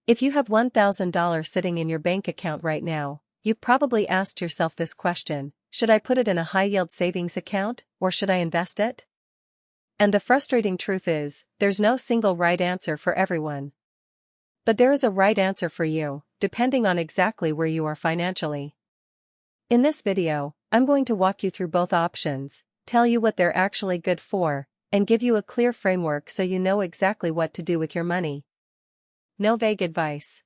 If you have $1,000 sitting in your bank account right now, you've probably asked yourself this question: should I put it in a high-yield savings account, or should I invest it? And the frustrating truth is, there's no single right answer for everyone. But there is a right answer for you, depending on exactly where you are financially. In this video, I'm going to walk you through both options, tell you what they're actually good for, and give you a clear framework so you know exactly what to do with your money. No vague advice.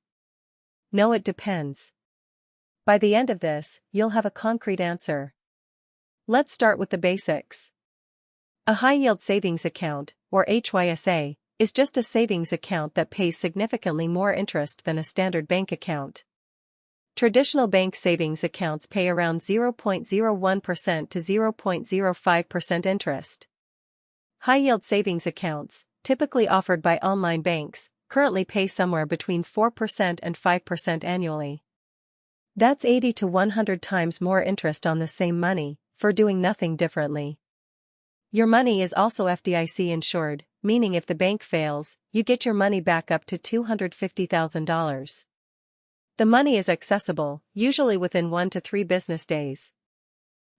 No, it depends. By the end of this, you'll have a concrete answer. Let's start with the basics. A high-yield savings account, or HYSA, is just a savings account that pays significantly more interest than a standard bank account. Traditional bank savings accounts pay around 0.01% to 0.05% interest. High-yield savings accounts, typically offered by online banks, currently pay somewhere between 4% and 5% annually. That's 80 to 100 times more interest on the same money, for doing nothing differently. Your money is also FDIC insured, meaning if the bank fails, you get your money back up to $250,000. The money is accessible, usually within 1 to 3 business days.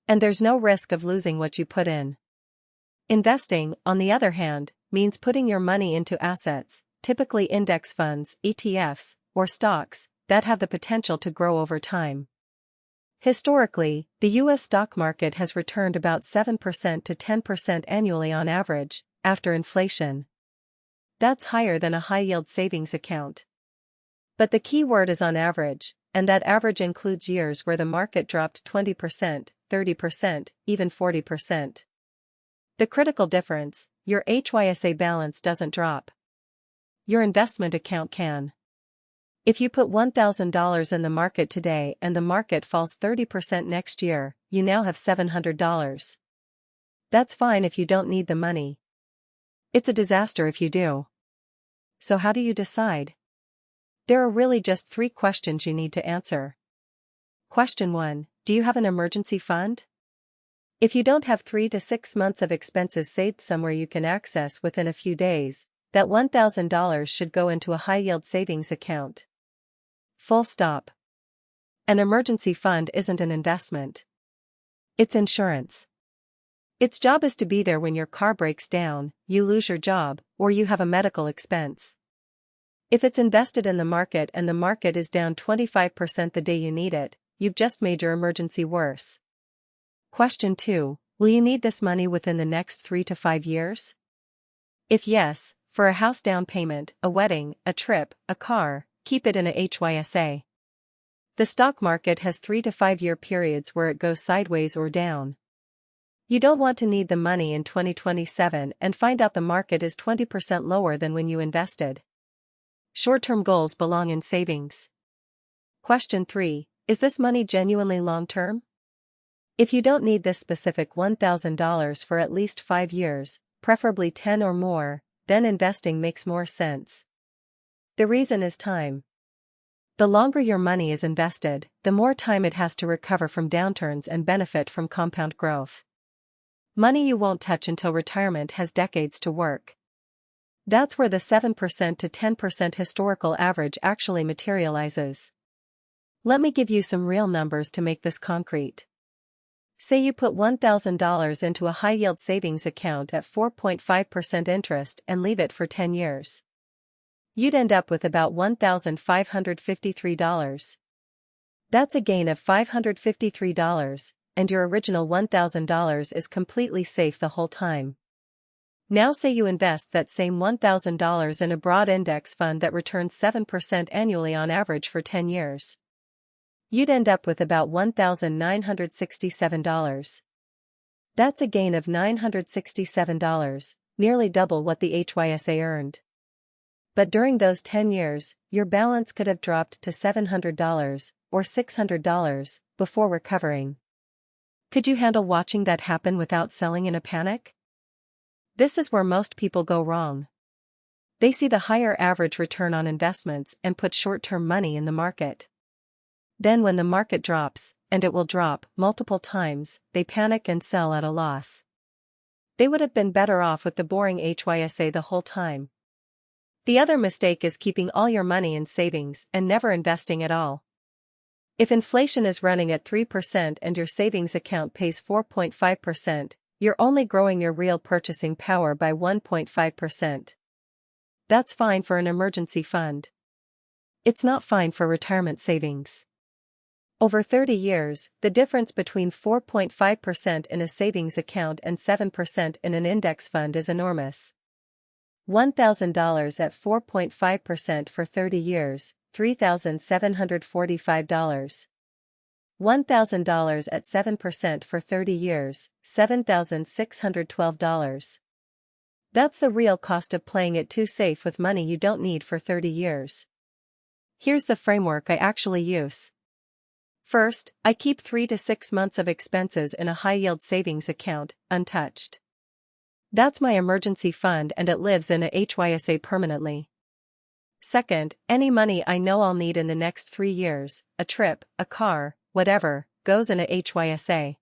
And there's no risk of losing what you put in. Investing, on the other hand, means putting your money into assets, typically index funds, ETFs, or stocks, that have the potential to grow over time. Historically, the U.S. stock market has returned about 7% to 10% annually on average, after inflation. That's higher than a high-yield savings account. But the key word is on average, and that average includes years where the market dropped 20%, 30%, even 40%. The critical difference: your HYSA balance doesn't drop. Your investment account can. If you put $1,000 in the market today and the market falls 30% next year, you now have $700. That's fine if you don't need the money. It's a disaster if you do. So how do you decide? There are really just 3 questions you need to answer. Question 1: do you have an emergency fund? If you don't have 3 to 6 months of expenses saved somewhere you can access within a few days, that $1,000 should go into a high-yield savings account. Full stop. An emergency fund isn't an investment. It's insurance. Its job is to be there when your car breaks down, you lose your job, or you have a medical expense. If it's invested in the market and the market is down 25% the day you need it, you've just made your emergency worse. Question 2: will you need this money within the next 3 to 5 years? If yes, for a house down payment, a wedding, a trip, a car, keep it in a HYSA. The stock market has 3 to 5 year periods where it goes sideways or down. You don't want to need the money in 2027 and find out the market is 20% lower than when you invested. Short-term goals belong in savings. Question 3: is this money genuinely long-term? If you don't need this specific $1,000 for at least 5 years, preferably 10 or more, then investing makes more sense. The reason is time. The longer your money is invested, the more time it has to recover from downturns and benefit from compound growth. Money you won't touch until retirement has decades to work. That's where the 7% to 10% historical average actually materializes. Let me give you some real numbers to make this concrete. Say you put $1,000 into a high-yield savings account at 4.5% interest and leave it for 10 years. You'd end up with about $1,553. That's a gain of $553, and your original $1,000 is completely safe the whole time. Now say you invest that same $1,000 in a broad index fund that returns 7% annually on average for 10 years. You'd end up with about $1,967. That's a gain of $967, nearly double what the HYSA earned. But during those 10 years, your balance could have dropped to $700 or $600 before recovering. Could you handle watching that happen without selling in a panic? This is where most people go wrong. They see the higher average return on investments and put short-term money in the market. Then when the market drops, and it will drop multiple times, they panic and sell at a loss. They would have been better off with the boring HYSA the whole time. The other mistake is keeping all your money in savings and never investing at all. If inflation is running at 3% and your savings account pays 4.5%, you're only growing your real purchasing power by 1.5%. That's fine for an emergency fund. It's not fine for retirement savings. Over 30 years, the difference between 4.5% in a savings account and 7% in an index fund is enormous. $1,000 at 4.5% for 30 years, $3,745. $1,000 at 7% for 30 years, $7,612. That's the real cost of playing it too safe with money you don't need for 30 years. Here's the framework I actually use. First, I keep 3 to 6 months of expenses in a high-yield savings account, untouched. That's my emergency fund and it lives in a HYSA permanently. Second, any money I know I'll need in the next 3 years, a trip, a car, whatever, goes in a HYSA.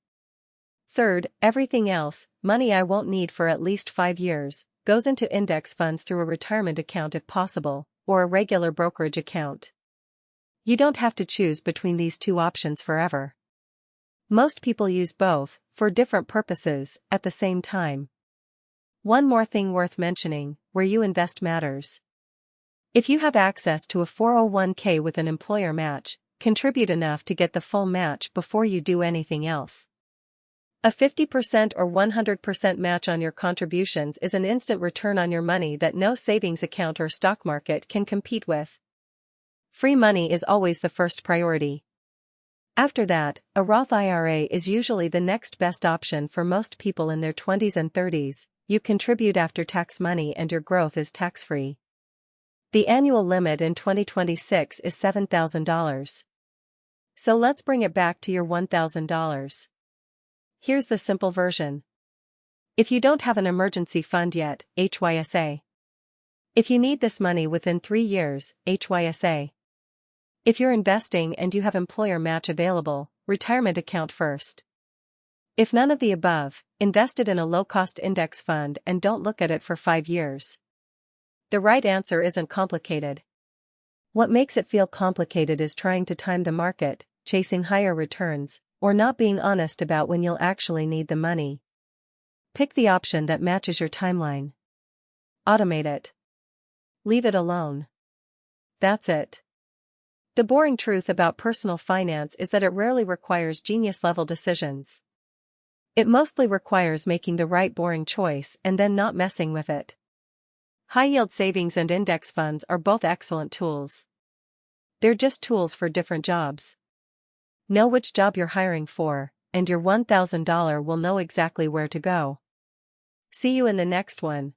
Third, everything else, money I won't need for at least 5 years, goes into index funds through a retirement account if possible, or a regular brokerage account. You don't have to choose between these two options forever. Most people use both, for different purposes, at the same time. One more thing worth mentioning, where you invest matters. If you have access to a 401k with an employer match, contribute enough to get the full match before you do anything else. A 50% or 100% match on your contributions is an instant return on your money that no savings account or stock market can compete with. Free money is always the first priority. After that, a Roth IRA is usually the next best option for most people in their 20s and 30s. You contribute after-tax money and your growth is tax-free. The annual limit in 2026 is $7,000. So let's bring it back to your $1,000. Here's the simple version. If you don't have an emergency fund yet, HYSA. If you need this money within 3 years, HYSA. If you're investing and you have employer match available, retirement account first. If none of the above, invest it in a low-cost index fund and don't look at it for 5 years. The right answer isn't complicated. What makes it feel complicated is trying to time the market, chasing higher returns, or not being honest about when you'll actually need the money. Pick the option that matches your timeline. Automate it. Leave it alone. That's it. The boring truth about personal finance is that it rarely requires genius-level decisions. It mostly requires making the right boring choice and then not messing with it. High-yield savings and index funds are both excellent tools. They're just tools for different jobs. Know which job you're hiring for, and your $1,000 will know exactly where to go. See you in the next one.